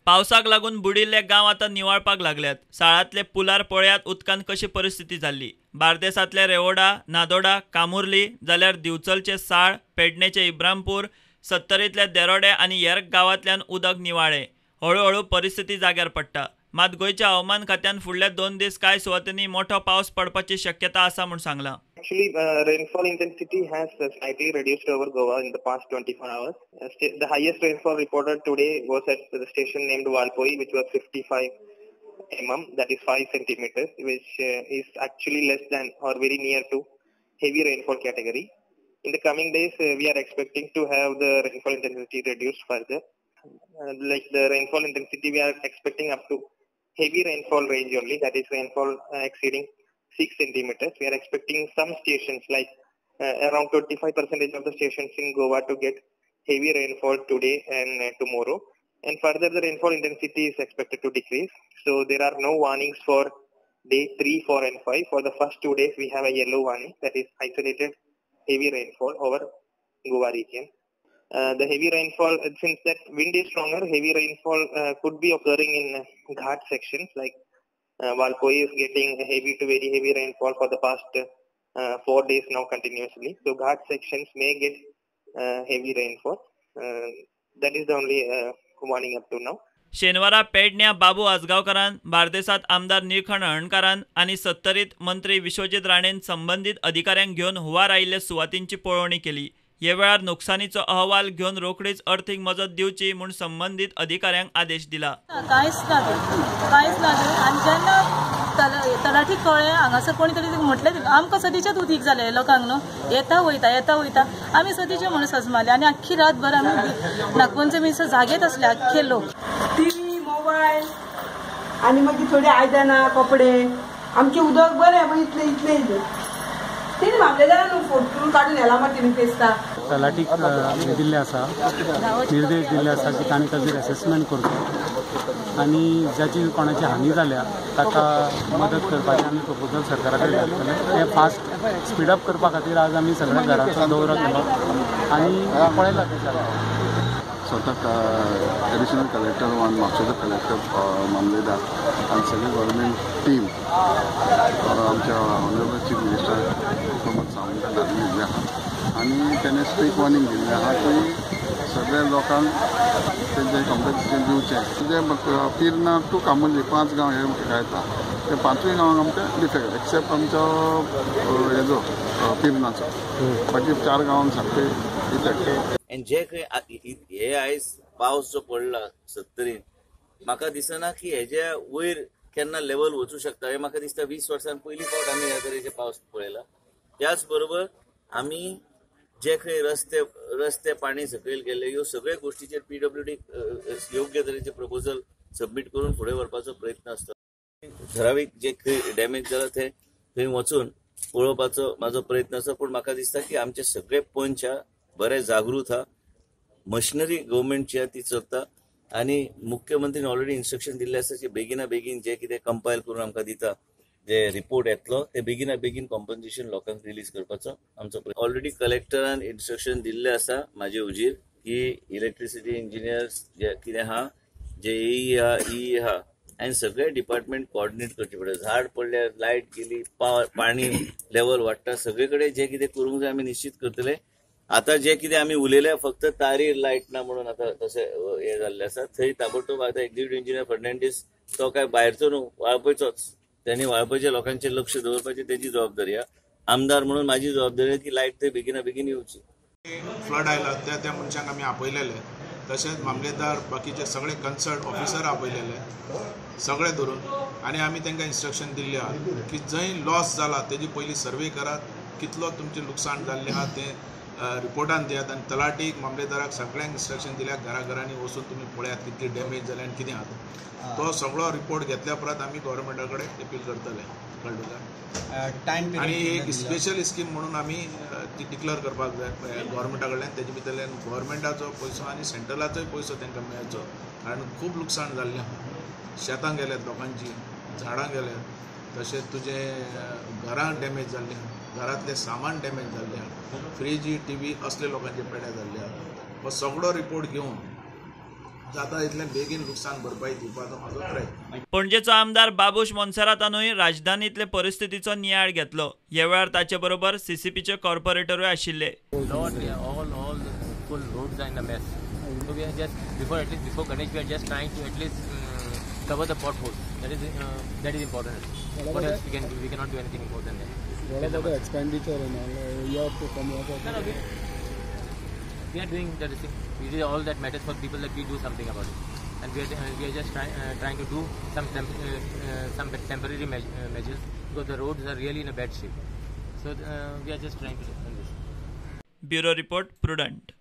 पावसाक लागून बुडिल्ले गांव आतां निवळपाक लागल्यात। साळांतले पुलार पळयात उदकान कशी परिस्थिती जाल्ली। बार्देसांतले रेवोडा, नादोडा, कामुर्ली जाल्यार दिवचलचे साळ, पेडणेचे इब्रामपूर, सत्तरींतले देरोडे आनी हेर गांवांतल्यान उदक निवाळें। हळूहळू परिस्थिती जाग्यार पडटा। मात गोंयच्या हवामान खात्यान फुडले 2 दीस कांय सुवातींनी मोठो पावस पडपाची शक्यता आसा म्हूण सांगलां। Actually, rainfall intensity has slightly reduced over Goa in the past 24 hours. The highest rainfall reported today was at the station named Valpoi, which was 55 mm, that is 5 centimeters, which is actually less than or very near to heavy rainfall category. In the coming days, we are expecting to have the rainfall intensity reduced further. Like the rainfall intensity, we are expecting up to heavy rainfall range only, that is rainfall exceeding 6 centimeters. We are expecting some stations like around 25% of the stations in Goa to get heavy rainfall today and tomorrow. And further the rainfall intensity is expected to decrease. So there are no warnings for day 3, 4 and 5. For the first 2 days we have a yellow warning, that is isolated heavy rainfall over Goa region. The heavy rainfall, since that wind is stronger, heavy rainfall could be occurring in Ghat sections like Valpoi is getting heavy to very heavy rainfall for the past 4 days now continuously. So Ghat sections may get heavy rainfall. That is the only warning up to now. शेनवारा पेडण्या बाबू आजगावकारान, बार्देसांत आमदार निळखंड हळर्णकारान आनी सत्तरीत मंत्री विश्वजीत राणेन संबंधीत अधिकाऱ्यांक घेवन हुंवार आयिल्ले सुवातींची पळोवणी केली। हे वेळार नुकसानीचो अहवाल घेवन रोखडीच अर्थीक मजत दिवची म्हूण संबंधीत अधिकाऱ्यांक आदेश दिला। कांयच ना आनी जेन्ना तलाठी कळ्ळें हांगासर कोणी तरी म्हटलें आमकां सदीचेंच उदीक जालें लोकांक न्हू येता वयता आमी सदीचे म्हणून सजमाले आनी आख्खी रातभर आमी नागपंचमीचो जागेत आसले आख्खे लोक। टीव्ही, मोबायल आनी मागीर थोडी आयदनां, कपडे आमचें उदक बरें इतलें तेणी मामलेदारान फोटो काडून येला मागीर तेणी पेस्ता तलाटीक दिल्ले आसा, निर्देश दिल्ले आसा की तांणी ताजेर असेसमेंट करचो आनी जाची कोणाची हानी जाल्या ताका मदत करपाचें आमी प्रपोजल सरकारा कडेन घालतले। तें फास्ट स्पीडअप करपा खातीर आज आमी सगळ्या घराचो दौरो केलो आनी पळयला तें स्वतः एडिशनल कलेक्टर वन म्हापशेचो कलेक्टर मामलेदार आनी सगळे गव्हर्मेंट टीम आमच्या honourable chief minister Pramod Sawant हातूंत दिल्ले आहा आनी तेणें स्ट्रीक वॉर्निंग दिल्लें आहा की सगळ्या लोकांक तेजें कॉम्पेन्सेशन दिवचें। जे पिर्ना टू कामुर्ली 5 गांव हे येता ते 5य गांवांक आमकां डिफेक्ट एक्सेप्ट आमचो हेजो पिर्नाचो बाकी 4 गांवांक सारके डिफेक्ट। जे हे आयज पावस जो पडला सत्तरीन म्हाका दिसना की हेज्या वयर केन्ना लेवल वचूं शकता। हे म्हाका दिसता 20 वर्सां पयलीं फावट आमी ह्या तरेचे पावस पळयला। त्याच बरोबर आमी जे खंय रस्ते पाणी सकयल गेले ह्यो सगळ्या गोष्टीचेर PWD योग्य तरेचे प्रपोजल सबमीट करून फुडें व्हरपाचो प्रयत्न आसता। ठरावीक जे खंय डॅमेज जाला ते थंय वचून पळोवपाचो म्हाजो प्रयत्न आसा। पूण म्हाका दिसता की आमचे सगळे पंच बरे जागृत हा, मशिनरी गव्हर्मेंटची ती चलता आनी मुख्यमंत्रीन ऑलरेडी इन्स्ट्रक्शन दिल्ले आसा की बेगिना बेगीन जे कितें कंपायल करून आमकां दिता जे रिपोर्ट येतलो ते बेगिना बेगीन कॉम्पन्सेशन लोकांक रिलीज करपाचो आमचो ऑलरेडी कलेक्टरान इन्स्ट्रक्शन दिल्ले आसा म्हाजे हुजीर की इलेक्ट्रिसिटी इंजिनियर्स जे कितें आहा जे EE आहा आनी सगळे डिपार्टमेंट कोऑर्डिनेट करचे पडटा। झाड पडल्यार लायट गेली, पाणी लेवल वाडटा, सगळे कडेन जे कितें करूंक जाय आमी निश्चित करतले। आता जे कितें आमी उलयले फक्त तारीर लायट ना म्हणून आता तशें हे जाल्ले आसा थंय ताबडतोब आता एक्झिक्युटिव्ह इंजिनियर फर्नांडीस तो काय भायरचो न्हू वाळपयचोच, त्यांनी वाळपयच्या लोकांचेर लक्ष दवरपाची तेजी जबाबदारी आहा। आमदार म्हणून माझी जबाबदारी की लायट थंय बेगिना बेगीन येवची। फ्लड आयला त्या मनशांक आमी आपयलेले, तशेंच मामलेदार बाकीचे सगळे कन्सर्न ऑफिसर आपयलेले सगळे धरून आनी आमी तांकां इन्स्ट्रक्शन दिल्ले आहा की जंय लॉस जाला तेजी पयली सर्वे करात, कितलो तुमचें लुकसाण जाल्लें आहा तें रिपोर्टान दियात आनी तलाटीक मामलेदाराक सगळ्यांक इन्स्ट्रक्शन दिल्या घराघरांनी वचून तुमी पळयात कितली डॅमेज जालें आनी कितें आहा तो सगळो रिपोर्ट घेतल्या परत आमी गव्हर्मेंटा कडेन अपील करतले। कळ्ळें आनी एक स्पेशल स्कीम म्हणून आमी ती डिक्लेअर करपाक जाय गव्हर्मेंटा कडल्यान। तेजे भितरल्यान गव्हर्मेंटाचो पयसो आनी सेंट्रलाचोय पयसो तांकां मेळचो कारण खूब लुकसाण जाल्लें आहा। शेतां गेल्यात लोकांची, झाडां गेल्यात, तशेंच तुजे घरां डॅमेज जाल्लीं, घरांतलें सामान डॅमेज जाल्लें, फ्रीज, TV असले लोकांचे पेड्या जाल्ले आहा। हो सगळो रिपोर्ट घेवन जाता इतलें बेगीन लुकसाण भरपाई दिवपाचो म्हाजो प्रयत्न. पणजेचो आमदार बाबूश मोन्सेरातानूय राजधानींतले परिस्थितीचो नियाळ घेतलो. ह्या वेळार ताचे बरोबर सीसीपीचे कॉर्पोरेटरूय आशिल्ले. all the full roads are in a mess. So we are just before Ganesh, we are just trying to at least cover the potholes. That is important. What else we can do? We cannot do anything more than that. What about the expenditure and all? You have to come up. No, we are doing that thing. We do all that matters for people that we do something about it. And we are just trying to do some temporary measures because the roads are really in a bad shape. So we are just trying to do this. Bureau report, Prudent.